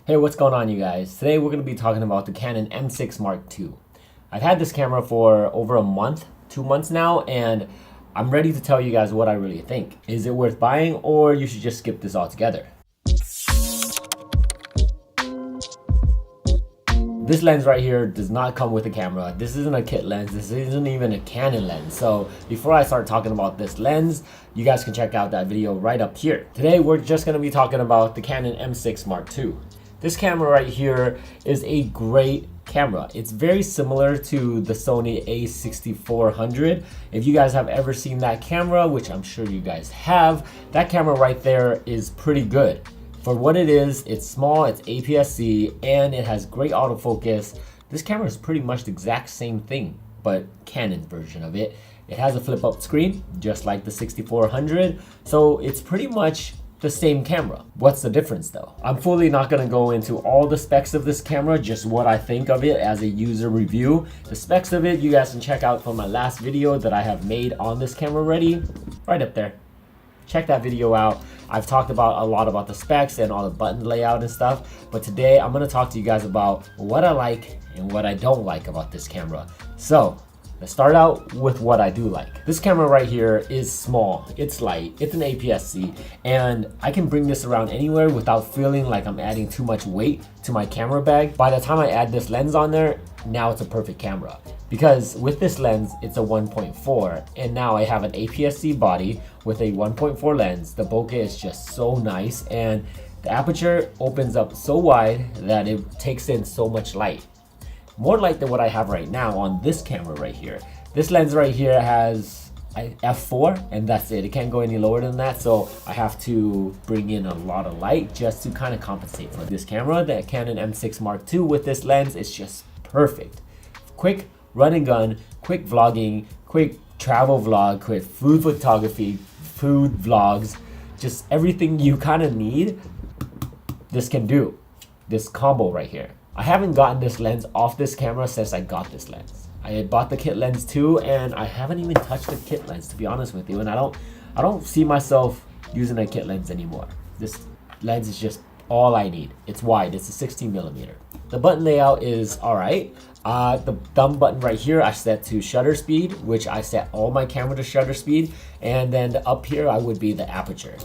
Hey, what's going on, you guys? Today we're going to be talking about the Canon M6 Mark II. I've had this camera for over a month, 2 months now, and I'm ready to tell you guys what I really think. Is it worth buying, or you should just skip this altogether? This lens right here does not come with a camera. This isn't a kit lens. This isn't even a Canon lens. So before I start talking about this lens, you guys can check out that video right up here. Today we're just going to be talking about the Canon M6 Mark II. This camera right here is a great camera. It's very similar to the Sony a6400. If you guys have ever seen that camera, which I'm sure you guys have, that camera right there is pretty good. For what it is, it's small, it's APS-C, and it has great autofocus. This camera is pretty much the exact same thing, but Canon's version of it. It has a flip-up screen, just like the 6400, so it's pretty much the same camera. What's the difference though? I'm fully not gonna go into all the specs of this camera, just what I think of it as a user review. The specs of it, you guys can check out from my last video that I have made on this camera already, right up there. Check that video out. I've talked about a lot about the specs and all the button layout and stuff, but today I'm gonna talk to you guys about what I like and what I don't like about this camera. So let's start out with what I do like. This camera right here is small, it's light, it's an APS-C, and I can bring this around anywhere without feeling like I'm adding too much weight to my camera bag. By the time I add this lens on there, now it's a perfect camera. Because with this lens, it's a 1.4, and now I have an APS-C body with a 1.4 lens. The bokeh is just so nice, and the aperture opens up so wide that it takes in so much light. More light than what I have right now on this camera right here. This lens right here has f4, and that's it. It can't go any lower than that, so I have to bring in a lot of light just to kind of compensate for this camera. The Canon M6 Mark II with this lens is just perfect. Quick run and gun, quick vlogging, quick travel vlog, quick food photography, food vlogs, just everything you kind of need, this can do. This combo right here. I haven't gotten this lens off this camera since I got this lens. I had bought the kit lens too, and I haven't even touched the kit lens, to be honest with you, and I don't see myself using a kit lens anymore. This lens is just all I need. It's wide, it's a 16mm. The button layout is all right. The thumb button right here I set to shutter speed, which I set all my camera to shutter speed, and then up here I would be the aperture.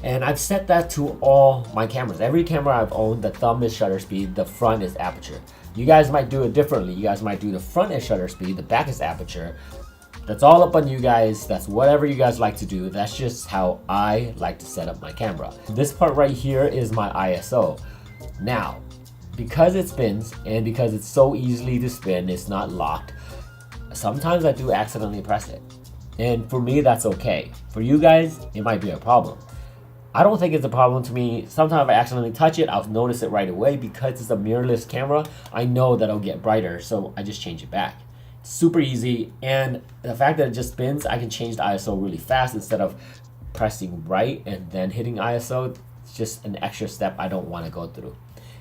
And I've set that to all my cameras. Every camera I've owned, the thumb is shutter speed, the front is aperture. You guys might do it differently. You guys might do the front is shutter speed, the back is aperture. That's all up on you guys. That's whatever you guys like to do. That's just how I like to set up my camera. This part right here is my ISO. Now, because it spins and because it's so easily to spin, it's not locked, sometimes I do accidentally press it. And for me, that's okay. For you guys, it might be a problem. I don't think it's a problem to me. Sometimes if I accidentally touch it, I'll notice it right away. Because it's a mirrorless camera, I know that it'll get brighter, so I just change it back. It's super easy, and the fact that it just spins, I can change the ISO really fast instead of pressing right and then hitting ISO. It's just an extra step I don't want to go through.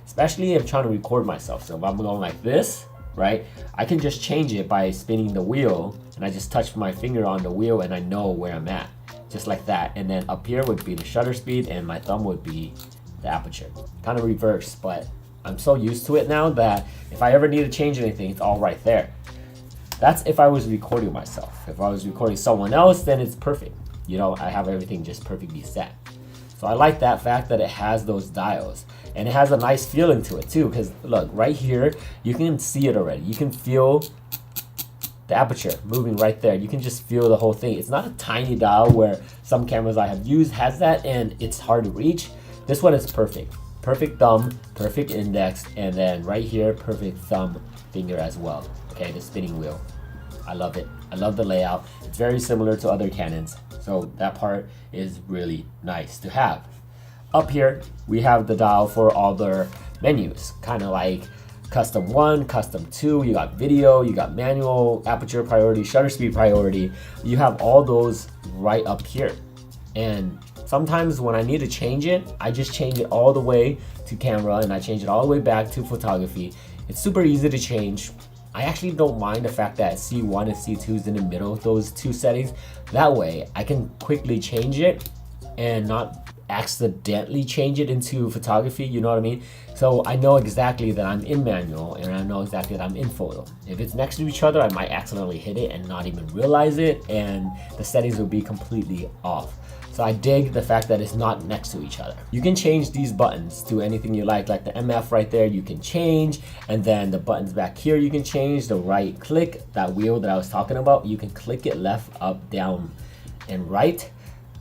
Especially if I'm trying to record myself. So if I'm going like this, right, I can just change it by spinning the wheel, and I just touch my finger on the wheel and I know where I'm at. Just like that. And then up here would be the shutter speed, and my thumb would be the aperture. Kind of reverse, but I'm so used to it now that if I ever need to change anything, it's all right there. That's if I was recording myself. If I was recording someone else, then it's perfect. You know, I have everything just perfectly set. So I like that fact that it has those dials, and it has a nice feeling to it too, because look, right here, you can see it already. You can feel the aperture moving right there. You can just feel the whole thing. It's not a tiny dial where some cameras I have used has that and it's hard to reach. This one is perfect. Perfect thumb, perfect index, and then right here, perfect thumb finger as well. Okay, the spinning wheel. I love it. I love the layout. It's very similar to other Canons, so that part is really nice to have. Up here, we have the dial for all their menus, kind of like custom 1, custom 2, you got video, you got manual, aperture priority, shutter speed priority. You have all those right up here. And sometimes when I need to change it, I just change it all the way to camera and I change it all the way back to photography. It's super easy to change. I actually don't mind the fact that C1 and C2 is in the middle of those two settings. That way I can quickly change it and not accidentally change it into photography, you know what I mean? So I know exactly that I'm in manual and I know exactly that I'm in photo. If it's next to each other, I might accidentally hit it and not even realize it, and the settings will be completely off. So I dig the fact that it's not next to each other. You can change these buttons to anything you like the MF right there you can change, and then the buttons back here you can change. The right click, that wheel that I was talking about, you can click it left, up, down, and right.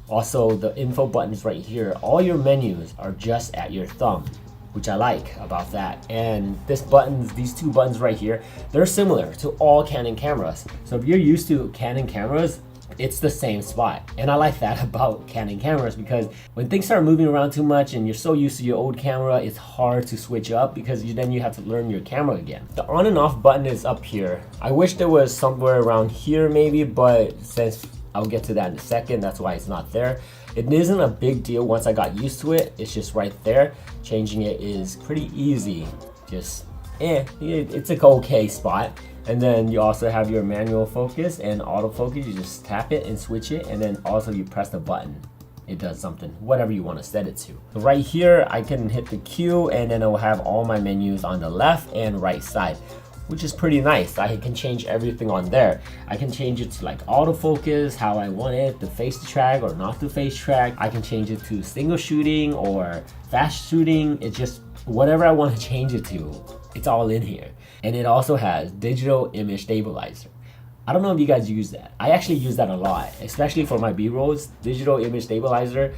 Also, the info buttons right here, all your menus are just at your thumb, which I like about that. And these two buttons right here, they're similar to all Canon cameras. So if you're used to Canon cameras, it's the same spot. And I like that about Canon cameras, because when things start moving around too much and you're so used to your old camera, it's hard to switch up because then you have to learn your camera again. The on and off button is up here. I wish there was somewhere around here maybe, but since I'll get to that in a second, that's why it's not there. It isn't a big deal once I got used to it. It's just right there. Changing it is pretty easy. Just it's an okay spot. And then you also have your manual focus and autofocus. You just tap it and switch it, and then also you press the button. It does something, whatever you want to set it to. So right here, I can hit the Q, and then it will have all my menus on the left and right side, which is pretty nice. I can change everything on there. I can change it to like autofocus, how I want it, to face the track or not to face track. I can change it to single shooting or fast shooting. It's just whatever I want to change it to, it's all in here. And it also has digital image stabilizer. I don't know if you guys use that. I actually use that a lot, especially for my B-rolls. Digital image stabilizer,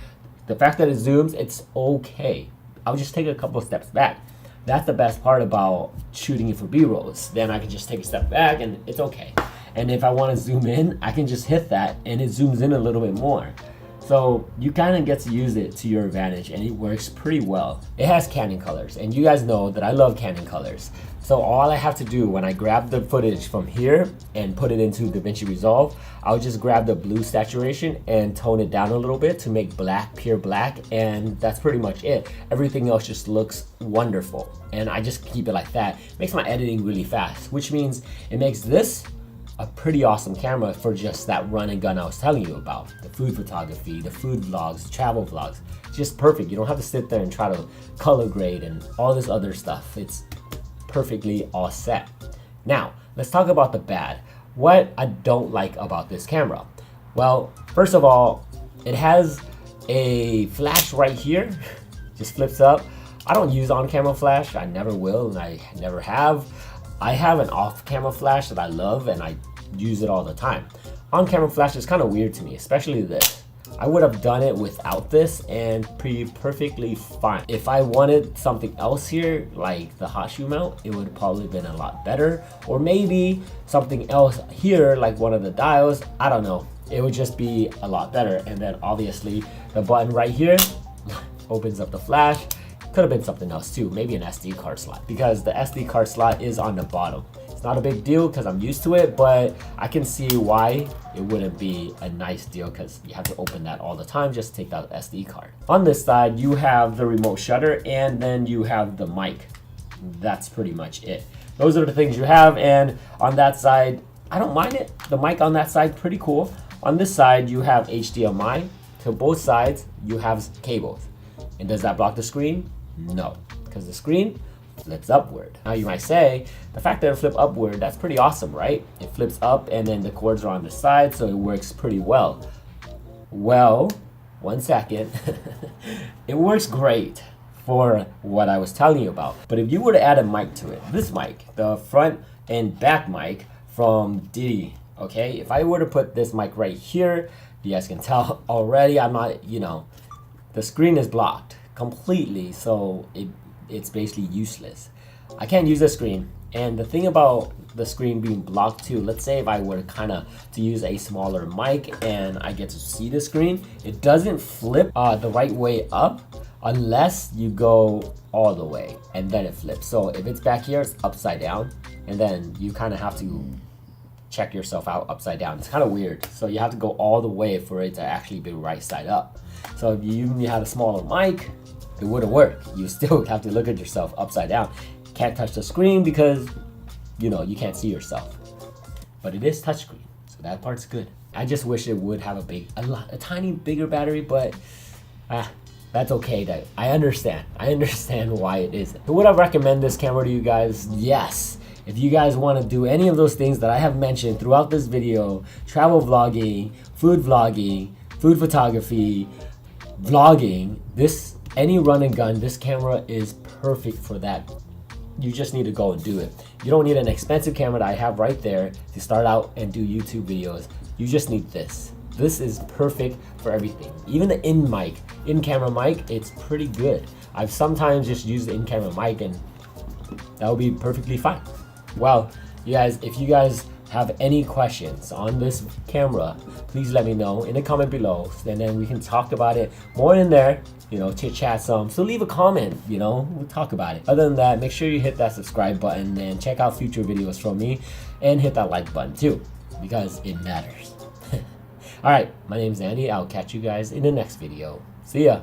the fact that it zooms, it's okay. I'll just take a couple steps back. That's the best part about shooting it for B-rolls. Then I can just take a step back and it's okay. And if I want to zoom in, I can just hit that and it zooms in a little bit more. So you kind of get to use it to your advantage, and it works pretty well. It has Canon colors, and you guys know that I love Canon colors. So all I have to do when I grab the footage from here and put it into DaVinci Resolve, I'll just grab the blue saturation and tone it down a little bit to make black pure black, and that's pretty much it. Everything else just looks wonderful, and I just keep it like that. It makes my editing really fast, which means it makes this a pretty awesome camera for just that run and gun I was telling you about. The food photography, the food vlogs, the travel vlogs. It's just perfect. You don't have to sit there and try to color grade and all this other stuff. It's perfectly all set. Now, let's talk about the bad. What I don't like about this camera. Well, first of all, it has a flash right here. Just flips up. I don't use on-camera flash. I never will, and I never have. I have an off-camera flash that I love, and I use it all the time. On-camera flash is kind of weird to me, especially this. I would have done it without this and perfectly fine. If I wanted something else here, like the hot shoe mount, it would have probably been a lot better. Or maybe something else here, like one of the dials, I don't know. It would just be a lot better. And then obviously the button right here opens up the flash. Could have been something else too, maybe an SD card slot, because the SD card slot is on the bottom. It's not a big deal because I'm used to it, but I can see why it wouldn't be a nice deal, because you have to open that all the time just to take out the SD card. On this side, you have the remote shutter, and then you have the mic. That's pretty much it. Those are the things you have, and on that side, I don't mind it. The mic on that side, pretty cool. On this side, you have HDMI. To both sides, you have cables. And does that block the screen? No, because the screen flips upward. Now you might say, the fact that it flips upward, that's pretty awesome, right? It flips up and then the cords are on the side, so it works pretty well. Well, one second. It works great for what I was telling you about. But if you were to add a mic to it, this mic, the front and back mic from Diddy, okay? If I were to put this mic right here, you guys can tell already I'm not, the screen is blocked completely, so it's basically useless. I can't use the screen. And the thing about the screen being blocked too, let's say if I were to use a smaller mic and I get to see the screen, it doesn't flip the right way up unless you go all the way, and then it flips. So if it's back here, it's upside down, and then you kind of have to check yourself out upside down. It's kind of weird. So you have to go all the way for it to actually be right side up. So if you had a smaller mic, it wouldn't work. You still have to look at yourself upside down. Can't touch the screen because, you can't see yourself. But it is touchscreen, so that part's good. I just wish it would have a tiny bigger battery, but That's okay. I understand why it isn't. Would I recommend this camera to you guys? Yes. If you guys want to do any of those things that I have mentioned throughout this video, travel vlogging, food photography, vlogging, any run and gun, this camera is perfect for that. You just need to go and do it. You don't need an expensive camera that I have right there to start out and do YouTube videos. You just need this. This is perfect for everything. Even the in-camera mic, it's pretty good. I've sometimes just used the in-camera mic and that will be perfectly fine. Well, you guys, if you guys have any questions on this camera, please let me know in the comment below, and then we can talk about it more in there, you know, chit chat some. So leave a comment, you know, we'll talk about it. Other than that, make sure you hit that subscribe button and check out future videos from me, and hit that like button too, because it matters. All right, my name is Andy. I'll catch you guys in the next video. See ya.